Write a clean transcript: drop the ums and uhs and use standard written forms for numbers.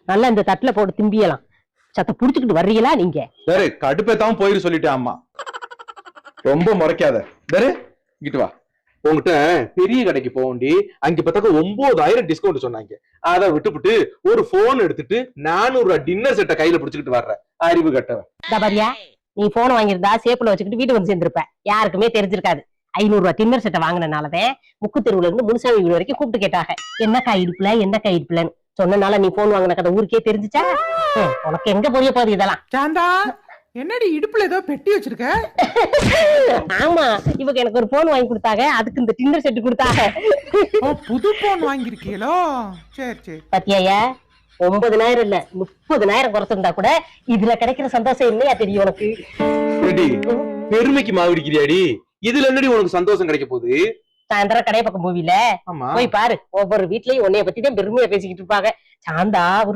நல்லா இந்த தட்டுல போட்டு திம்பியலாம். சத்த புடிச்சுக்கிட்டு வர்றீங்களா நீங்க? சரி, கடுப்பேத்தாம போயிரு சொல்லிட்டேன் அம்மா. ரொம்ப முறைக்காத. சரி, இங்கிட்டு வா. உங்ககிட்ட பெரிய கடைக்கு போகண்டி, அங்க பார்த்தாக்க 9000 டிஸ்கவுண்ட் சொன்னாங்க. அதை விட்டுப்புட்டு ஒரு போன் எடுத்துட்டு 400 ரூபாய் டின்னர் செட்டை கையில பிடிச்சுக்கிட்டு வர்ற அறிவு கட்டவன். தபரியா, நீ போன் வாங்கியிருந்தா சேப்புல வச்சுக்கிட்டு வீட்டுக்கு வந்து சேர்ந்திருப்ப. யாருக்குமே தெரிஞ்சிருக்காது. 500 ரூபாய் டின்னர் செட்டை வாங்கினாலதான் முக்கு தெருவுல இருந்து முனுசாமி வீடு வரைக்கும் கூப்பிட்டு கேட்டாங்க, என்ன காய் இடுப்புல என்ன காய் இடுப்புலன்னு. சொன்னனால நீ போன் வாங்கின கதை ஊருக்கே தெரிஞ்சுச்சா? உனக்கு எங்க புரிய போகுது இதெல்லாம்? சாந்தா, என்னடி இடுப்புல ஏதோ பெட்டி வச்சிருக்க? ஆமா, இவங்க எனக்கு ஒரு போன் வாங்கி கொடுத்தாங்க, அதுக்கு இந்த டின்னர் செட் கொடுத்தாங்க. புது போன் வாங்கிருக்கீங்களோ? சரி சரி. பத்தியா, 9000 இல்ல 30,000 குறைச்சிருந்தா கூட இதுல கிடைக்கிற சந்தோஷம் இல்லையா தெரியும் உனக்கு? பெருமைக்கு மாவிடிக்கிறியாடி? இதுல என்னடி உனக்கு சந்தோஷம் கிடைக்க போகுது? சாயந்தரம் கடை பக்கம் போவில போய் பாரு, ஒவ்வொரு வீட்லயும் உன்னைய பத்தி தான் பெருமையா பேசிக்கிட்டு இருப்பாங்க. சாந்தா ஒரு